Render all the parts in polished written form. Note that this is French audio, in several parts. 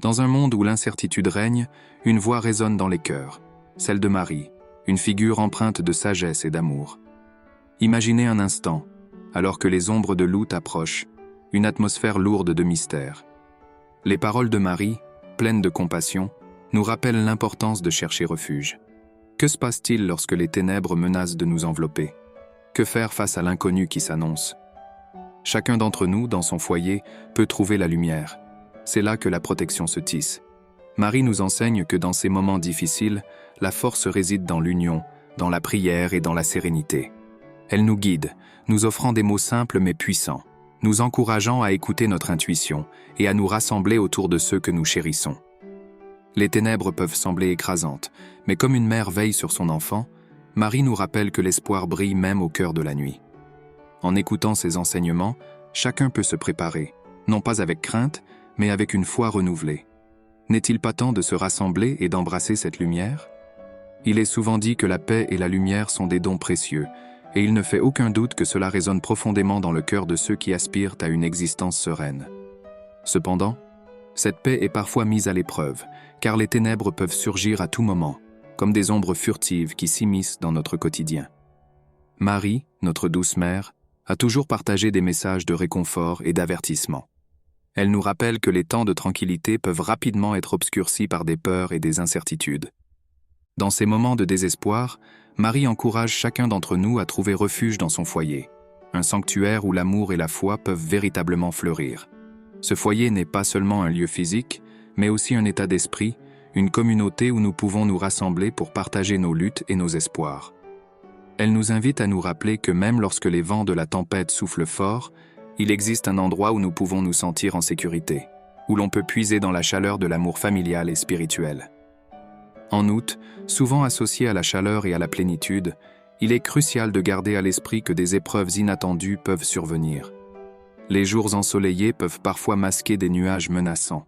Dans un monde où l'incertitude règne, une voix résonne dans les cœurs, celle de Marie, une figure empreinte de sagesse et d'amour. Imaginez un instant, alors que les ombres de Louth approchent, une atmosphère lourde de mystère. Les paroles de Marie, pleines de compassion, nous rappellent l'importance de chercher refuge. Que se passe-t-il lorsque les ténèbres menacent de nous envelopper? Que faire face à l'inconnu qui s'annonce? Chacun d'entre nous, dans son foyer, peut trouver la lumière. C'est là que la protection se tisse. Marie nous enseigne que dans ces moments difficiles, la force réside dans l'union, dans la prière et dans la sérénité. Elle nous guide, nous offrant des mots simples mais puissants, nous encourageant à écouter notre intuition et à nous rassembler autour de ceux que nous chérissons. Les ténèbres peuvent sembler écrasantes, mais comme une mère veille sur son enfant, Marie nous rappelle que l'espoir brille même au cœur de la nuit. En écoutant ces enseignements, chacun peut se préparer, non pas avec crainte, mais avec une foi renouvelée. N'est-il pas temps de se rassembler et d'embrasser cette lumière? Il est souvent dit que la paix et la lumière sont des dons précieux, et il ne fait aucun doute que cela résonne profondément dans le cœur de ceux qui aspirent à une existence sereine. Cependant, cette paix est parfois mise à l'épreuve, car les ténèbres peuvent surgir à tout moment, comme des ombres furtives qui s'immiscent dans notre quotidien. Marie, notre douce mère, a toujours partagé des messages de réconfort et d'avertissement. Elle nous rappelle que les temps de tranquillité peuvent rapidement être obscurcis par des peurs et des incertitudes. Dans ces moments de désespoir, Marie encourage chacun d'entre nous à trouver refuge dans son foyer, un sanctuaire où l'amour et la foi peuvent véritablement fleurir. Ce foyer n'est pas seulement un lieu physique, mais aussi un état d'esprit, une communauté où nous pouvons nous rassembler pour partager nos luttes et nos espoirs. Elle nous invite à nous rappeler que même lorsque les vents de la tempête soufflent fort, il existe un endroit où nous pouvons nous sentir en sécurité, où l'on peut puiser dans la chaleur de l'amour familial et spirituel. En outre, souvent associé à la chaleur et à la plénitude, il est crucial de garder à l'esprit que des épreuves inattendues peuvent survenir. Les jours ensoleillés peuvent parfois masquer des nuages menaçants.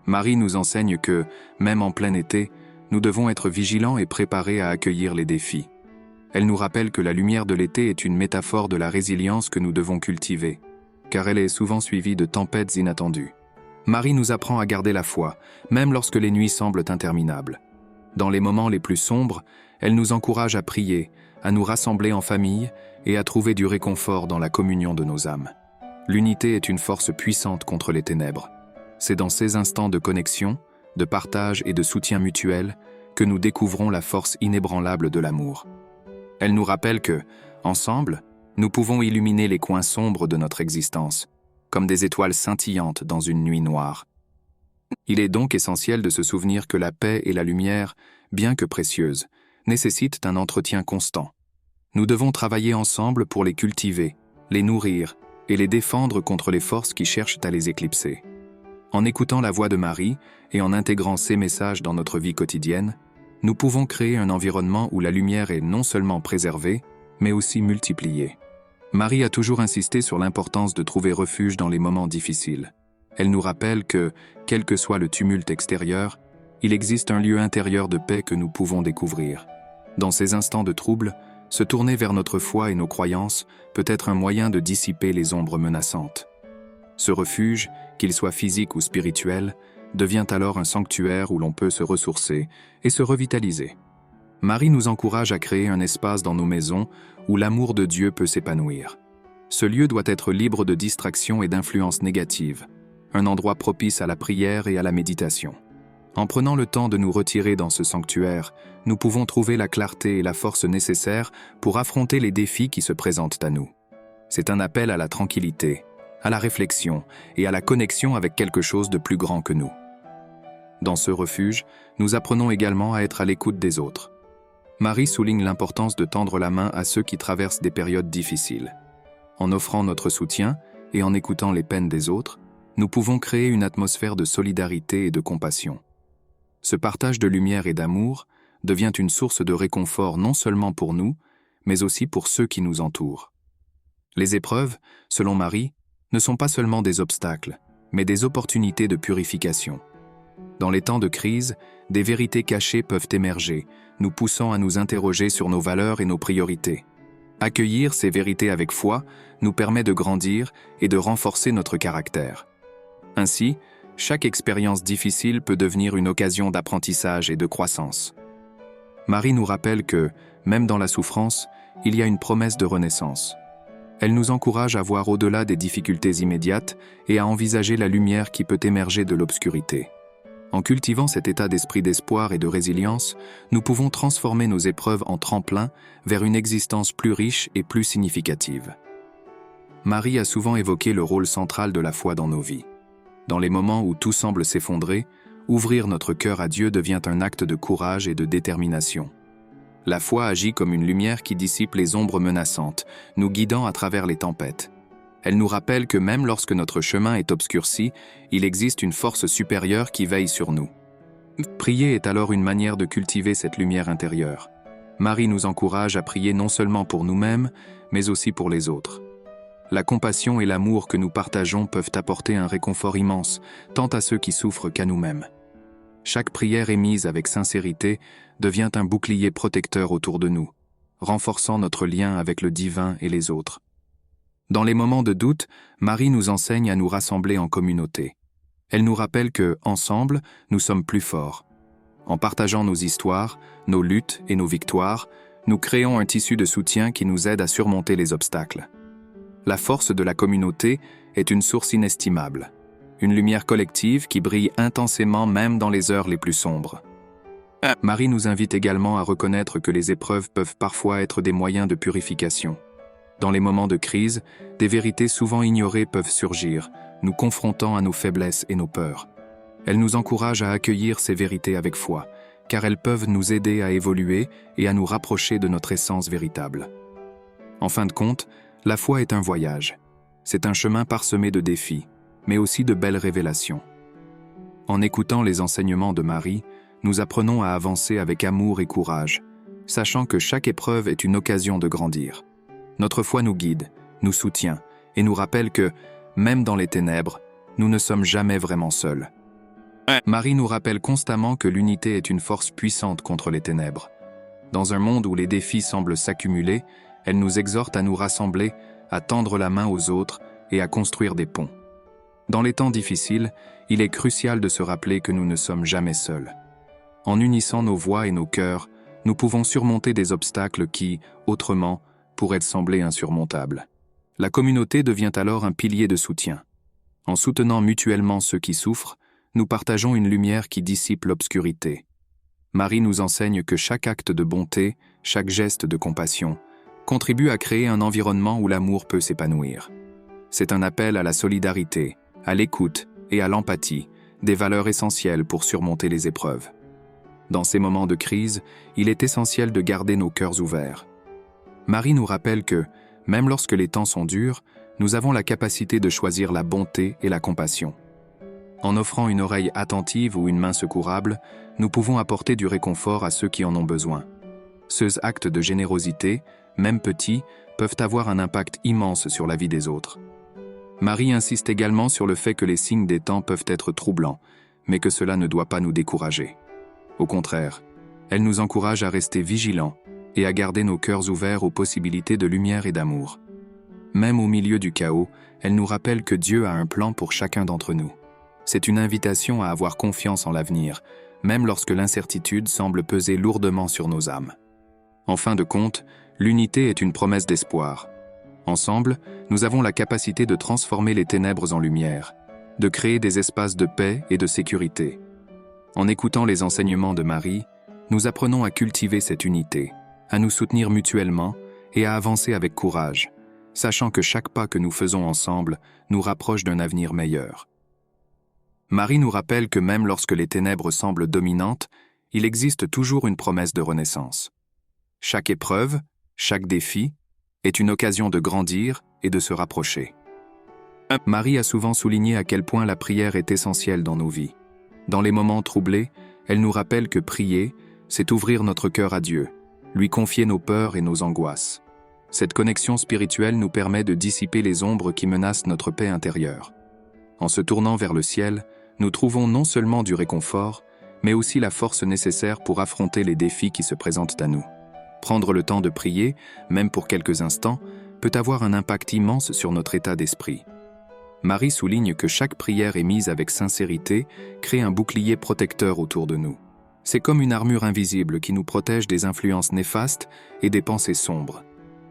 Marie nous enseigne que, même en plein été, nous devons être vigilants et préparés à accueillir les défis. Elle nous rappelle que la lumière de l'été est une métaphore de la résilience que nous devons cultiver, car elle est souvent suivie de tempêtes inattendues. Marie nous apprend à garder la foi, même lorsque les nuits semblent interminables. Dans les moments les plus sombres, elle nous encourage à prier, à nous rassembler en famille et à trouver du réconfort dans la communion de nos âmes. L'unité est une force puissante contre les ténèbres. C'est dans ces instants de connexion, de partage et de soutien mutuel que nous découvrons la force inébranlable de l'amour. Elle nous rappelle que, ensemble, nous pouvons illuminer les coins sombres de notre existence, comme des étoiles scintillantes dans une nuit noire. Il est donc essentiel de se souvenir que la paix et la lumière, bien que précieuses, nécessitent un entretien constant. Nous devons travailler ensemble pour les cultiver, les nourrir et les défendre contre les forces qui cherchent à les éclipser. En écoutant la voix de Marie et en intégrant ces messages dans notre vie quotidienne, nous pouvons créer un environnement où la lumière est non seulement préservée, mais aussi multipliée. Marie a toujours insisté sur l'importance de trouver refuge dans les moments difficiles. Elle nous rappelle que, quel que soit le tumulte extérieur, il existe un lieu intérieur de paix que nous pouvons découvrir. Dans ces instants de trouble, se tourner vers notre foi et nos croyances peut être un moyen de dissiper les ombres menaçantes. Ce refuge, qu'il soit physique ou spirituel, devient alors un sanctuaire où l'on peut se ressourcer et se revitaliser. Marie nous encourage à créer un espace dans nos maisons où l'amour de Dieu peut s'épanouir. Ce lieu doit être libre de distractions et d'influences négatives, un endroit propice à la prière et à la méditation. En prenant le temps de nous retirer dans ce sanctuaire, nous pouvons trouver la clarté et la force nécessaires pour affronter les défis qui se présentent à nous. C'est un appel à la tranquillité, à la réflexion et à la connexion avec quelque chose de plus grand que nous. Dans ce refuge, nous apprenons également à être à l'écoute des autres. Marie souligne l'importance de tendre la main à ceux qui traversent des périodes difficiles. En offrant notre soutien et en écoutant les peines des autres, nous pouvons créer une atmosphère de solidarité et de compassion. Ce partage de lumière et d'amour devient une source de réconfort non seulement pour nous, mais aussi pour ceux qui nous entourent. Les épreuves, selon Marie, ne sont pas seulement des obstacles, mais des opportunités de purification. Dans les temps de crise, des vérités cachées peuvent émerger, nous poussant à nous interroger sur nos valeurs et nos priorités. Accueillir ces vérités avec foi nous permet de grandir et de renforcer notre caractère. Ainsi, Chaque expérience difficile peut devenir une occasion d'apprentissage et de croissance. Marie nous rappelle que, même dans la souffrance, il y a une promesse de renaissance. Elle nous encourage à voir au-delà des difficultés immédiates et à envisager la lumière qui peut émerger de l'obscurité. En cultivant cet état d'esprit d'espoir et de résilience, nous pouvons transformer nos épreuves en tremplin vers une existence plus riche et plus significative. Marie a souvent évoqué le rôle central de la foi dans nos vies. Dans les moments où tout semble s'effondrer, ouvrir notre cœur à Dieu devient un acte de courage et de détermination. La foi agit comme une lumière qui dissipe les ombres menaçantes, nous guidant à travers les tempêtes. Elle nous rappelle que même lorsque notre chemin est obscurci, il existe une force supérieure qui veille sur nous. Prier est alors une manière de cultiver cette lumière intérieure. Marie nous encourage à prier non seulement pour nous-mêmes, mais aussi pour les autres. La compassion et l'amour que nous partageons peuvent apporter un réconfort immense, tant à ceux qui souffrent qu'à nous-mêmes. Chaque prière émise avec sincérité devient un bouclier protecteur autour de nous, renforçant notre lien avec le divin et les autres. Dans les moments de doute, Marie nous enseigne à nous rassembler en communauté. Elle nous rappelle que, ensemble, nous sommes plus forts. En partageant nos histoires, nos luttes et nos victoires, nous créons un tissu de soutien qui nous aide à surmonter les obstacles. La force de la communauté est une source inestimable, une lumière collective qui brille intensément même dans les heures les plus sombres. Marie nous invite également à reconnaître que les épreuves peuvent parfois être des moyens de purification. Dans les moments de crise, des vérités souvent ignorées peuvent surgir, nous confrontant à nos faiblesses et nos peurs. Elle nous encourage à accueillir ces vérités avec foi, car elles peuvent nous aider à évoluer et à nous rapprocher de notre essence véritable. En fin de compte, la foi est un voyage. C'est un chemin parsemé de défis, mais aussi de belles révélations. En écoutant les enseignements de Marie, nous apprenons à avancer avec amour et courage, sachant que chaque épreuve est une occasion de grandir. Notre foi nous guide, nous soutient et nous rappelle que, même dans les ténèbres, nous ne sommes jamais vraiment seuls. Marie nous rappelle constamment que l'unité est une force puissante contre les ténèbres. Dans un monde où les défis semblent s'accumuler, elle nous exhorte à nous rassembler, à tendre la main aux autres et à construire des ponts. Dans les temps difficiles, il est crucial de se rappeler que nous ne sommes jamais seuls. En unissant nos voix et nos cœurs, nous pouvons surmonter des obstacles qui, autrement, pourraient sembler insurmontables. La communauté devient alors un pilier de soutien. En soutenant mutuellement ceux qui souffrent, nous partageons une lumière qui dissipe l'obscurité. Marie nous enseigne que chaque acte de bonté, chaque geste de compassion, contribue à créer un environnement où l'amour peut s'épanouir. C'est un appel à la solidarité, à l'écoute et à l'empathie, des valeurs essentielles pour surmonter les épreuves. Dans ces moments de crise, il est essentiel de garder nos cœurs ouverts. Marie nous rappelle que, même lorsque les temps sont durs, nous avons la capacité de choisir la bonté et la compassion. En offrant une oreille attentive ou une main secourable, nous pouvons apporter du réconfort à ceux qui en ont besoin. Ces actes de générosité, même petits, peuvent avoir un impact immense sur la vie des autres. Marie insiste également sur le fait que les signes des temps peuvent être troublants, mais que cela ne doit pas nous décourager. Au contraire, elle nous encourage à rester vigilants et à garder nos cœurs ouverts aux possibilités de lumière et d'amour. Même au milieu du chaos, elle nous rappelle que Dieu a un plan pour chacun d'entre nous. C'est une invitation à avoir confiance en l'avenir, même lorsque l'incertitude semble peser lourdement sur nos âmes. En fin de compte, l'unité est une promesse d'espoir. Ensemble, nous avons la capacité de transformer les ténèbres en lumière, de créer des espaces de paix et de sécurité. En écoutant les enseignements de Marie, nous apprenons à cultiver cette unité, à nous soutenir mutuellement et à avancer avec courage, sachant que chaque pas que nous faisons ensemble nous rapproche d'un avenir meilleur. Marie nous rappelle que même lorsque les ténèbres semblent dominantes, il existe toujours une promesse de renaissance. Chaque épreuve, chaque défi, est une occasion de grandir et de se rapprocher. Marie a souvent souligné à quel point la prière est essentielle dans nos vies. Dans les moments troublés, elle nous rappelle que prier, c'est ouvrir notre cœur à Dieu, lui confier nos peurs et nos angoisses. Cette connexion spirituelle nous permet de dissiper les ombres qui menacent notre paix intérieure. En se tournant vers le ciel, nous trouvons non seulement du réconfort, mais aussi la force nécessaire pour affronter les défis qui se présentent à nous. Prendre le temps de prier, même pour quelques instants, peut avoir un impact immense sur notre état d'esprit. Marie souligne que chaque prière émise avec sincérité crée un bouclier protecteur autour de nous. C'est comme une armure invisible qui nous protège des influences néfastes et des pensées sombres.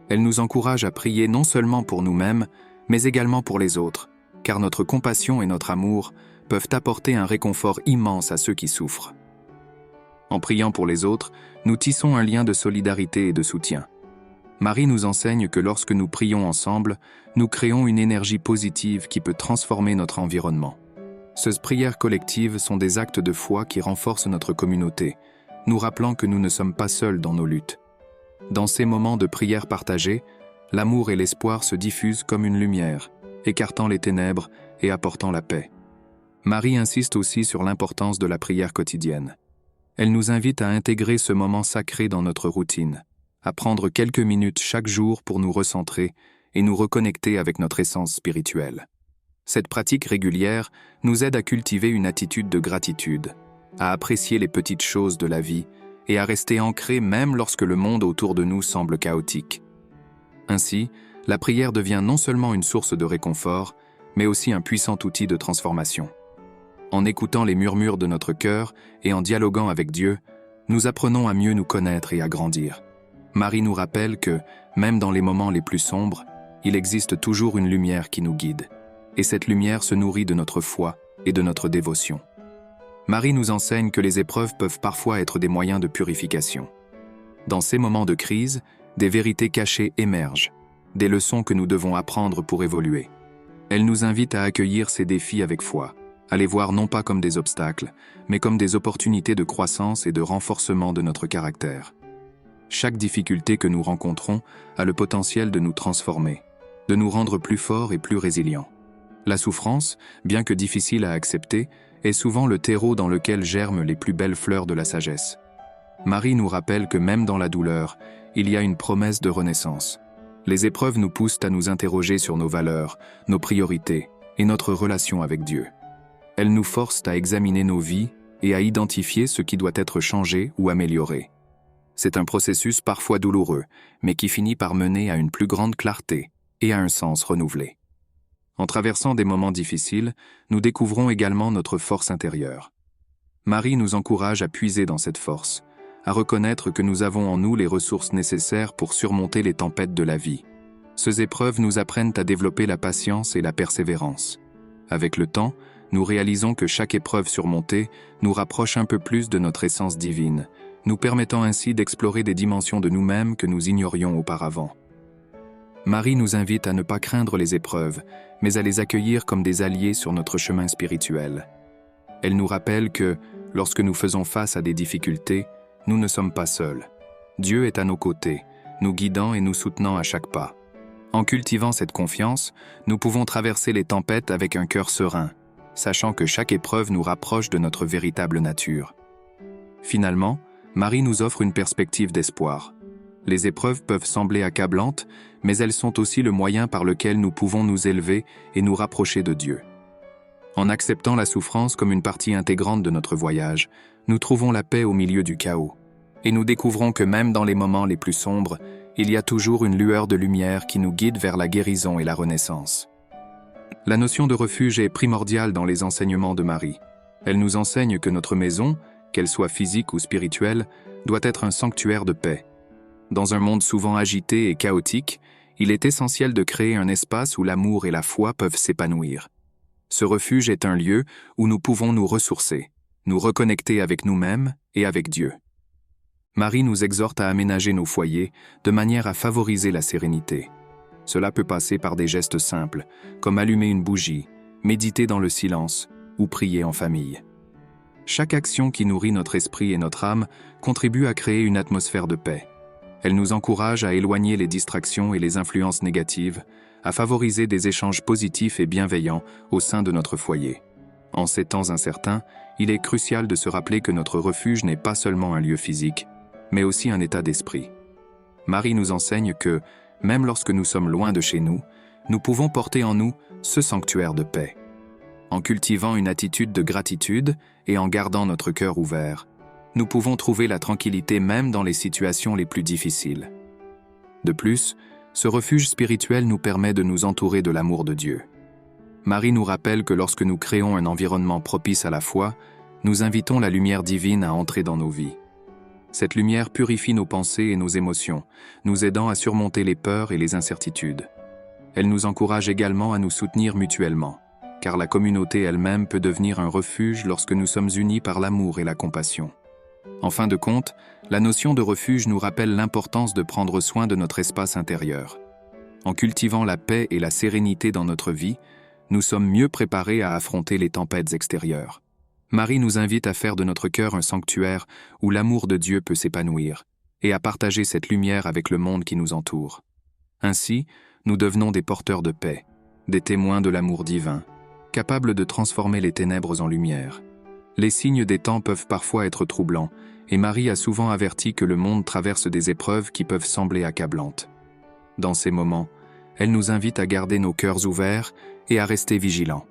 Elle nous encourage à prier non seulement pour nous-mêmes, mais également pour les autres, car notre compassion et notre amour peuvent apporter un réconfort immense à ceux qui souffrent. En priant pour les autres, nous tissons un lien de solidarité et de soutien. Marie nous enseigne que lorsque nous prions ensemble, nous créons une énergie positive qui peut transformer notre environnement. Ces prières collectives sont des actes de foi qui renforcent notre communauté, nous rappelant que nous ne sommes pas seuls dans nos luttes. Dans ces moments de prière partagée, l'amour et l'espoir se diffusent comme une lumière, écartant les ténèbres et apportant la paix. Marie insiste aussi sur l'importance de la prière quotidienne. Elle nous invite à intégrer ce moment sacré dans notre routine, à prendre quelques minutes chaque jour pour nous recentrer et nous reconnecter avec notre essence spirituelle. Cette pratique régulière nous aide à cultiver une attitude de gratitude, à apprécier les petites choses de la vie et à rester ancrés même lorsque le monde autour de nous semble chaotique. Ainsi, la prière devient non seulement une source de réconfort, mais aussi un puissant outil de transformation. En écoutant les murmures de notre cœur et en dialoguant avec Dieu, nous apprenons à mieux nous connaître et à grandir. Marie nous rappelle que, même dans les moments les plus sombres, il existe toujours une lumière qui nous guide. Et cette lumière se nourrit de notre foi et de notre dévotion. Marie nous enseigne que les épreuves peuvent parfois être des moyens de purification. Dans ces moments de crise, des vérités cachées émergent, des leçons que nous devons apprendre pour évoluer. Elle nous invite à accueillir ces défis avec foi, à les voir non pas comme des obstacles, mais comme des opportunités de croissance et de renforcement de notre caractère. Chaque difficulté que nous rencontrons a le potentiel de nous transformer, de nous rendre plus forts et plus résilients. La souffrance, bien que difficile à accepter, est souvent le terreau dans lequel germent les plus belles fleurs de la sagesse. Marie nous rappelle que même dans la douleur, il y a une promesse de renaissance. Les épreuves nous poussent à nous interroger sur nos valeurs, nos priorités et notre relation avec Dieu. Elles nous forcent à examiner nos vies et à identifier ce qui doit être changé ou amélioré. C'est un processus parfois douloureux, mais qui finit par mener à une plus grande clarté et à un sens renouvelé. En traversant des moments difficiles, nous découvrons également notre force intérieure. Marie nous encourage à puiser dans cette force, à reconnaître que nous avons en nous les ressources nécessaires pour surmonter les tempêtes de la vie. Ces épreuves nous apprennent à développer la patience et la persévérance. Avec le temps, nous réalisons que chaque épreuve surmontée nous rapproche un peu plus de notre essence divine, nous permettant ainsi d'explorer des dimensions de nous-mêmes que nous ignorions auparavant. Marie nous invite à ne pas craindre les épreuves, mais à les accueillir comme des alliés sur notre chemin spirituel. Elle nous rappelle que, lorsque nous faisons face à des difficultés, nous ne sommes pas seuls. Dieu est à nos côtés, nous guidant et nous soutenant à chaque pas. En cultivant cette confiance, nous pouvons traverser les tempêtes avec un cœur serein, sachant que chaque épreuve nous rapproche de notre véritable nature. Finalement, Marie nous offre une perspective d'espoir. Les épreuves peuvent sembler accablantes, mais elles sont aussi le moyen par lequel nous pouvons nous élever et nous rapprocher de Dieu. En acceptant la souffrance comme une partie intégrante de notre voyage, nous trouvons la paix au milieu du chaos. Et nous découvrons que même dans les moments les plus sombres, il y a toujours une lueur de lumière qui nous guide vers la guérison et la renaissance. La notion de refuge est primordiale dans les enseignements de Marie. Elle nous enseigne que notre maison, qu'elle soit physique ou spirituelle, doit être un sanctuaire de paix. Dans un monde souvent agité et chaotique, il est essentiel de créer un espace où l'amour et la foi peuvent s'épanouir. Ce refuge est un lieu où nous pouvons nous ressourcer, nous reconnecter avec nous-mêmes et avec Dieu. Marie nous exhorte à aménager nos foyers de manière à favoriser la sérénité. Cela peut passer par des gestes simples, comme allumer une bougie, méditer dans le silence ou prier en famille. Chaque action qui nourrit notre esprit et notre âme contribue à créer une atmosphère de paix. Elle nous encourage à éloigner les distractions et les influences négatives, à favoriser des échanges positifs et bienveillants au sein de notre foyer. En ces temps incertains, il est crucial de se rappeler que notre refuge n'est pas seulement un lieu physique, mais aussi un état d'esprit. Marie nous enseigne que, même lorsque nous sommes loin de chez nous, nous pouvons porter en nous ce sanctuaire de paix. En cultivant une attitude de gratitude et en gardant notre cœur ouvert, nous pouvons trouver la tranquillité même dans les situations les plus difficiles. De plus, ce refuge spirituel nous permet de nous entourer de l'amour de Dieu. Marie nous rappelle que lorsque nous créons un environnement propice à la foi, nous invitons la lumière divine à entrer dans nos vies. Cette lumière purifie nos pensées et nos émotions, nous aidant à surmonter les peurs et les incertitudes. Elle nous encourage également à nous soutenir mutuellement, car la communauté elle-même peut devenir un refuge lorsque nous sommes unis par l'amour et la compassion. En fin de compte, la notion de refuge nous rappelle l'importance de prendre soin de notre espace intérieur. En cultivant la paix et la sérénité dans notre vie, nous sommes mieux préparés à affronter les tempêtes extérieures. Marie nous invite à faire de notre cœur un sanctuaire où l'amour de Dieu peut s'épanouir et à partager cette lumière avec le monde qui nous entoure. Ainsi, nous devenons des porteurs de paix, des témoins de l'amour divin, capables de transformer les ténèbres en lumière. Les signes des temps peuvent parfois être troublants, et Marie a souvent averti que le monde traverse des épreuves qui peuvent sembler accablantes. Dans ces moments, elle nous invite à garder nos cœurs ouverts et à rester vigilants.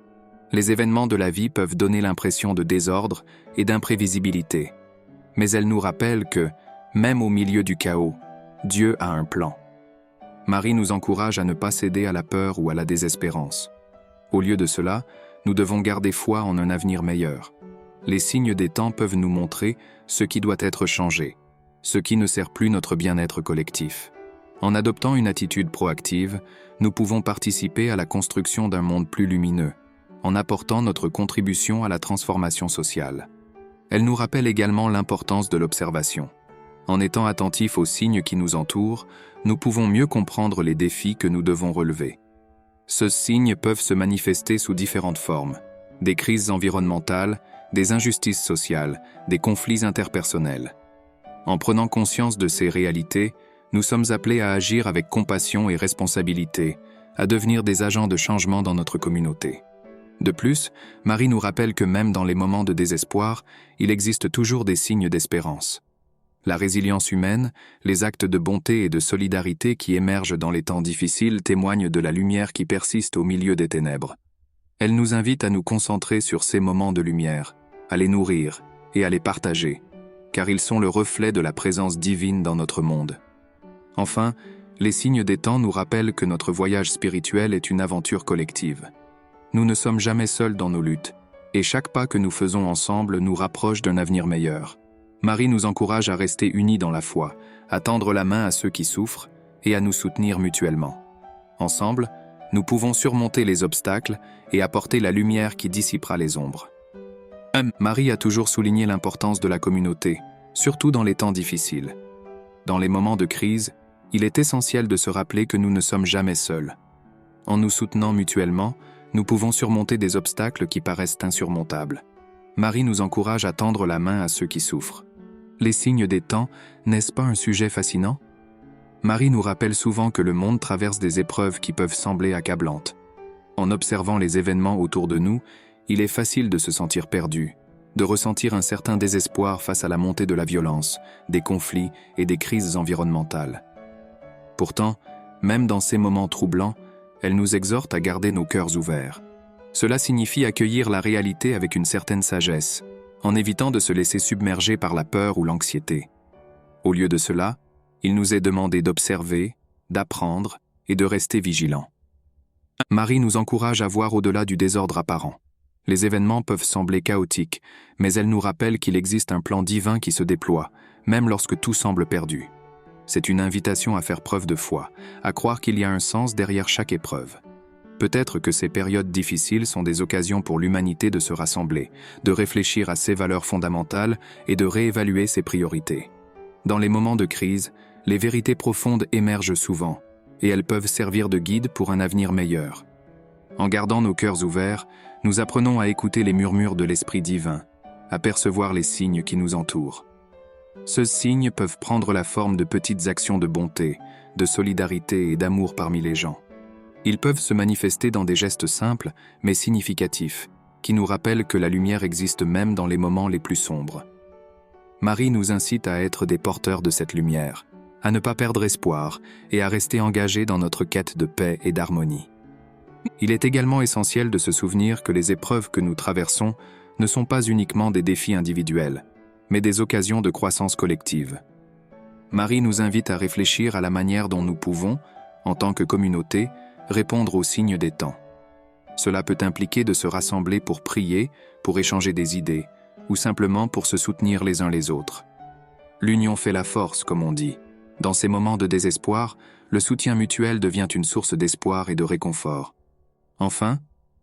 Les événements de la vie peuvent donner l'impression de désordre et d'imprévisibilité, mais elle nous rappelle que, même au milieu du chaos, Dieu a un plan. Marie nous encourage à ne pas céder à la peur ou à la désespérance. Au lieu de cela, nous devons garder foi en un avenir meilleur. Les signes des temps peuvent nous montrer ce qui doit être changé, ce qui ne sert plus notre bien-être collectif. En adoptant une attitude proactive, nous pouvons participer à la construction d'un monde plus lumineux, en apportant notre contribution à la transformation sociale. Elle nous rappelle également l'importance de l'observation. En étant attentifs aux signes qui nous entourent, nous pouvons mieux comprendre les défis que nous devons relever. Ces signes peuvent se manifester sous différentes formes: des crises environnementales, des injustices sociales, des conflits interpersonnels. En prenant conscience de ces réalités, nous sommes appelés à agir avec compassion et responsabilité, à devenir des agents de changement dans notre communauté. De plus, Marie nous rappelle que même dans les moments de désespoir, il existe toujours des signes d'espérance. La résilience humaine, les actes de bonté et de solidarité qui émergent dans les temps difficiles témoignent de la lumière qui persiste au milieu des ténèbres. Elle nous invite à nous concentrer sur ces moments de lumière, à les nourrir et à les partager, car ils sont le reflet de la présence divine dans notre monde. Enfin, les signes des temps nous rappellent que notre voyage spirituel est une aventure collective. Nous ne sommes jamais seuls dans nos luttes, et chaque pas que nous faisons ensemble nous rapproche d'un avenir meilleur. Marie nous encourage à rester unis dans la foi, à tendre la main à ceux qui souffrent et à nous soutenir mutuellement. Ensemble, nous pouvons surmonter les obstacles et apporter la lumière qui dissipera les ombres. Marie a toujours souligné l'importance de la communauté, surtout dans les temps difficiles. Dans les moments de crise, il est essentiel de se rappeler que nous ne sommes jamais seuls. En nous soutenant mutuellement, nous pouvons surmonter des obstacles qui paraissent insurmontables. Marie nous encourage à tendre la main à ceux qui souffrent. Les signes des temps, n'est-ce pas un sujet fascinant? Marie nous rappelle souvent que le monde traverse des épreuves qui peuvent sembler accablantes. En observant les événements autour de nous, il est facile de se sentir perdu, de ressentir un certain désespoir face à la montée de la violence, des conflits et des crises environnementales. Pourtant, même dans ces moments troublants, elle nous exhorte à garder nos cœurs ouverts. Cela signifie accueillir la réalité avec une certaine sagesse, en évitant de se laisser submerger par la peur ou l'anxiété. Au lieu de cela, il nous est demandé d'observer, d'apprendre et de rester vigilants. Marie nous encourage à voir au-delà du désordre apparent. Les événements peuvent sembler chaotiques, mais elle nous rappelle qu'il existe un plan divin qui se déploie, même lorsque tout semble perdu. C'est une invitation à faire preuve de foi, à croire qu'il y a un sens derrière chaque épreuve. Peut-être que ces périodes difficiles sont des occasions pour l'humanité de se rassembler, de réfléchir à ses valeurs fondamentales et de réévaluer ses priorités. Dans les moments de crise, les vérités profondes émergent souvent, et elles peuvent servir de guide pour un avenir meilleur. En gardant nos cœurs ouverts, nous apprenons à écouter les murmures de l'Esprit divin, à percevoir les signes qui nous entourent. Ces signes peuvent prendre la forme de petites actions de bonté, de solidarité et d'amour parmi les gens. Ils peuvent se manifester dans des gestes simples, mais significatifs, qui nous rappellent que la lumière existe même dans les moments les plus sombres. Marie nous incite à être des porteurs de cette lumière, à ne pas perdre espoir et à rester engagés dans notre quête de paix et d'harmonie. Il est également essentiel de se souvenir que les épreuves que nous traversons ne sont pas uniquement des défis individuels, mais des occasions de croissance collective. Marie nous invite à réfléchir à la manière dont nous pouvons, en tant que communauté, répondre aux signes des temps. Cela peut impliquer de se rassembler pour prier, pour échanger des idées, ou simplement pour se soutenir les uns les autres. L'union fait la force, comme on dit. Dans ces moments de désespoir, le soutien mutuel devient une source d'espoir et de réconfort. Enfin,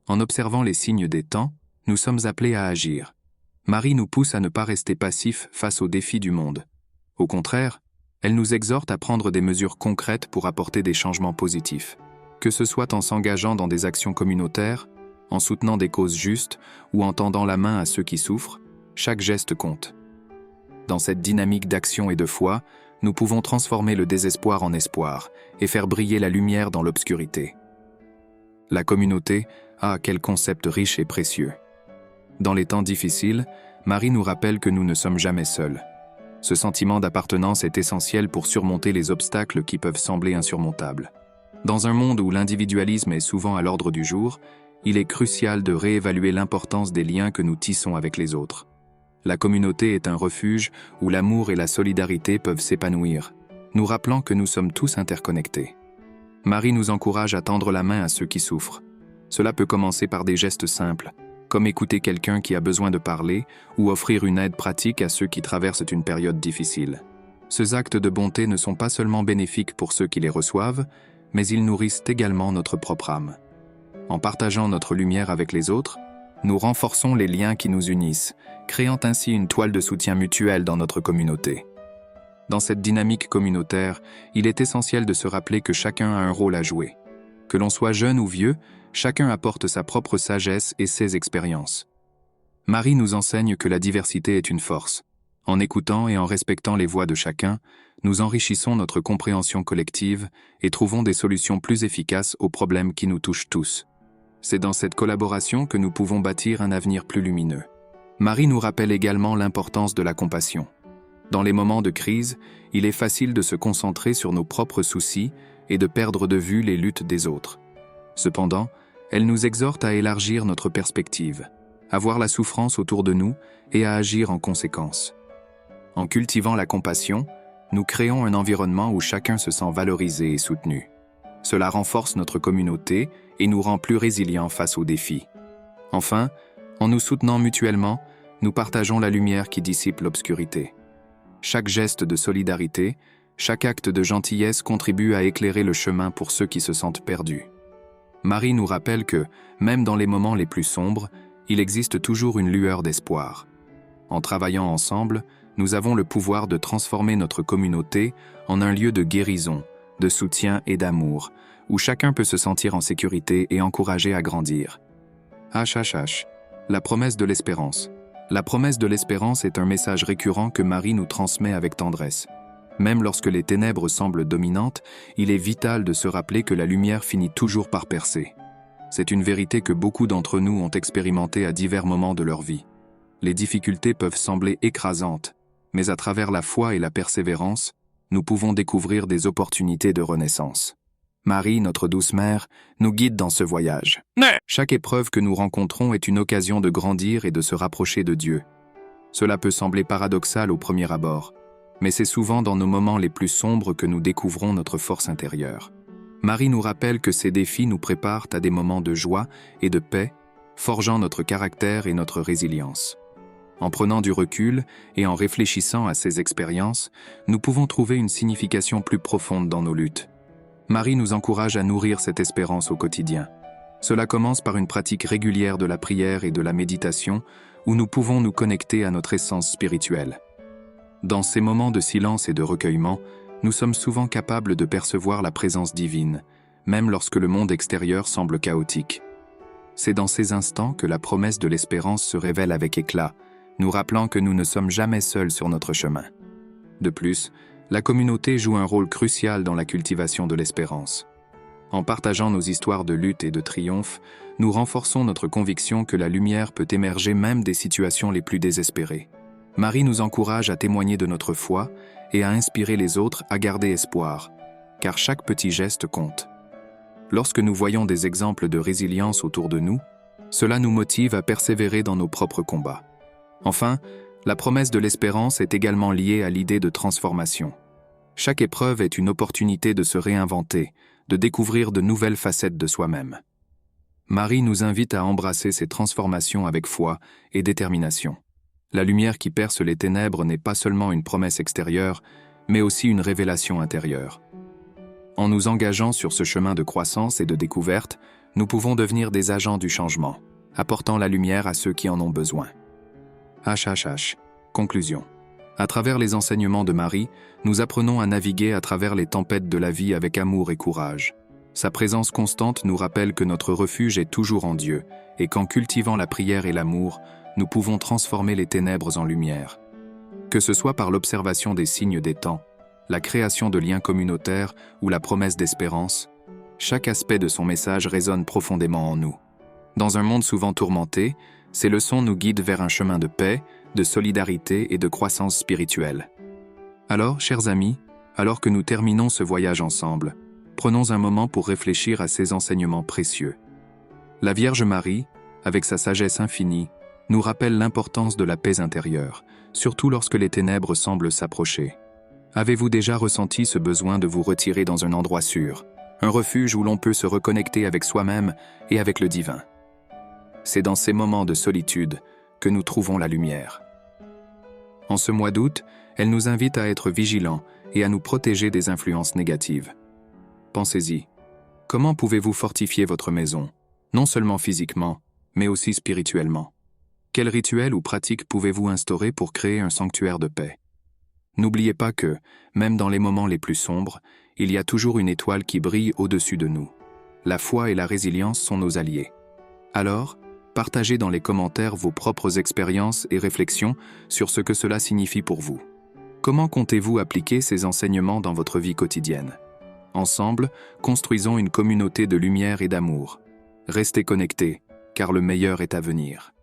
en observant les signes des temps, nous sommes appelés à agir. Marie nous pousse à ne pas rester passifs face aux défis du monde. Au contraire, elle nous exhorte à prendre des mesures concrètes pour apporter des changements positifs. Que ce soit en s'engageant dans des actions communautaires, en soutenant des causes justes ou en tendant la main à ceux qui souffrent, chaque geste compte. Dans cette dynamique d'action et de foi, nous pouvons transformer le désespoir en espoir et faire briller la lumière dans l'obscurité. La communauté, quel concept riche et précieux. Dans les temps difficiles, Marie nous rappelle que nous ne sommes jamais seuls. Ce sentiment d'appartenance est essentiel pour surmonter les obstacles qui peuvent sembler insurmontables. Dans un monde où l'individualisme est souvent à l'ordre du jour, il est crucial de réévaluer l'importance des liens que nous tissons avec les autres. La communauté est un refuge où l'amour et la solidarité peuvent s'épanouir, nous rappelant que nous sommes tous interconnectés. Marie nous encourage à tendre la main à ceux qui souffrent. Cela peut commencer par des gestes simples, comme écouter quelqu'un qui a besoin de parler ou offrir une aide pratique à ceux qui traversent une période difficile. Ces actes de bonté ne sont pas seulement bénéfiques pour ceux qui les reçoivent, mais ils nourrissent également notre propre âme. En partageant notre lumière avec les autres, nous renforçons les liens qui nous unissent, créant ainsi une toile de soutien mutuel dans notre communauté. Dans cette dynamique communautaire, il est essentiel de se rappeler que chacun a un rôle à jouer. Que l'on soit jeune ou vieux, chacun apporte sa propre sagesse et ses expériences. Marie nous enseigne que la diversité est une force. En écoutant et en respectant les voix de chacun, nous enrichissons notre compréhension collective et trouvons des solutions plus efficaces aux problèmes qui nous touchent tous. C'est dans cette collaboration que nous pouvons bâtir un avenir plus lumineux. Marie nous rappelle également l'importance de la compassion. Dans les moments de crise, il est facile de se concentrer sur nos propres soucis et de perdre de vue les luttes des autres. Cependant, elle nous exhorte à élargir notre perspective, à voir la souffrance autour de nous et à agir en conséquence. En cultivant la compassion, nous créons un environnement où chacun se sent valorisé et soutenu. Cela renforce notre communauté et nous rend plus résilients face aux défis. Enfin, en nous soutenant mutuellement, nous partageons la lumière qui dissipe l'obscurité. Chaque geste de solidarité, chaque acte de gentillesse contribue à éclairer le chemin pour ceux qui se sentent perdus. Marie nous rappelle que, même dans les moments les plus sombres, il existe toujours une lueur d'espoir. En travaillant ensemble, nous avons le pouvoir de transformer notre communauté en un lieu de guérison, de soutien et d'amour, où chacun peut se sentir en sécurité et encouragé à grandir. La promesse de l'espérance. La promesse de l'espérance est un message récurrent que Marie nous transmet avec tendresse. Même lorsque les ténèbres semblent dominantes, il est vital de se rappeler que la lumière finit toujours par percer. C'est une vérité que beaucoup d'entre nous ont expérimentée à divers moments de leur vie. Les difficultés peuvent sembler écrasantes, mais à travers la foi et la persévérance, nous pouvons découvrir des opportunités de renaissance. Marie, notre douce mère, nous guide dans ce voyage. Chaque épreuve que nous rencontrons est une occasion de grandir et de se rapprocher de Dieu. Cela peut sembler paradoxal au premier abord, mais c'est souvent dans nos moments les plus sombres que nous découvrons notre force intérieure. Marie nous rappelle que ces défis nous préparent à des moments de joie et de paix, forgeant notre caractère et notre résilience. En prenant du recul et en réfléchissant à ces expériences, nous pouvons trouver une signification plus profonde dans nos luttes. Marie nous encourage à nourrir cette espérance au quotidien. Cela commence par une pratique régulière de la prière et de la méditation, où nous pouvons nous connecter à notre essence spirituelle. Dans ces moments de silence et de recueillement, nous sommes souvent capables de percevoir la présence divine, même lorsque le monde extérieur semble chaotique. C'est dans ces instants que la promesse de l'espérance se révèle avec éclat, nous rappelant que nous ne sommes jamais seuls sur notre chemin. De plus, la communauté joue un rôle crucial dans la cultivation de l'espérance. En partageant nos histoires de lutte et de triomphe, nous renforçons notre conviction que la lumière peut émerger même des situations les plus désespérées. Marie nous encourage à témoigner de notre foi et à inspirer les autres à garder espoir, car chaque petit geste compte. Lorsque nous voyons des exemples de résilience autour de nous, cela nous motive à persévérer dans nos propres combats. Enfin, la promesse de l'espérance est également liée à l'idée de transformation. Chaque épreuve est une opportunité de se réinventer, de découvrir de nouvelles facettes de soi-même. Marie nous invite à embrasser ces transformations avec foi et détermination. La lumière qui perce les ténèbres n'est pas seulement une promesse extérieure, mais aussi une révélation intérieure. En nous engageant sur ce chemin de croissance et de découverte, nous pouvons devenir des agents du changement, apportant la lumière à ceux qui en ont besoin. HHH. Conclusion. À travers les enseignements de Marie, nous apprenons à naviguer à travers les tempêtes de la vie avec amour et courage. Sa présence constante nous rappelle que notre refuge est toujours en Dieu, et qu'en cultivant la prière et l'amour, nous pouvons transformer les ténèbres en lumière. Que ce soit par l'observation des signes des temps, la création de liens communautaires ou la promesse d'espérance, chaque aspect de son message résonne profondément en nous. Dans un monde souvent tourmenté, ces leçons nous guident vers un chemin de paix, de solidarité et de croissance spirituelle. Alors, chers amis, alors que nous terminons ce voyage ensemble, prenons un moment pour réfléchir à ces enseignements précieux. La Vierge Marie, avec sa sagesse infinie, nous rappelle l'importance de la paix intérieure, surtout lorsque les ténèbres semblent s'approcher. Avez-vous déjà ressenti ce besoin de vous retirer dans un endroit sûr, un refuge où l'on peut se reconnecter avec soi-même et avec le divin? C'est dans ces moments de solitude que nous trouvons la lumière. En ce mois d'août, elle nous invite à être vigilants et à nous protéger des influences négatives. Pensez-y. Comment pouvez-vous fortifier votre maison, non seulement physiquement, mais aussi spirituellement? Quels rituels ou pratiques pouvez-vous instaurer pour créer un sanctuaire de paix? N'oubliez pas que, même dans les moments les plus sombres, il y a toujours une étoile qui brille au-dessus de nous. La foi et la résilience sont nos alliés. Alors, partagez dans les commentaires vos propres expériences et réflexions sur ce que cela signifie pour vous. Comment comptez-vous appliquer ces enseignements dans votre vie quotidienne? Ensemble, construisons une communauté de lumière et d'amour. Restez connectés, car le meilleur est à venir.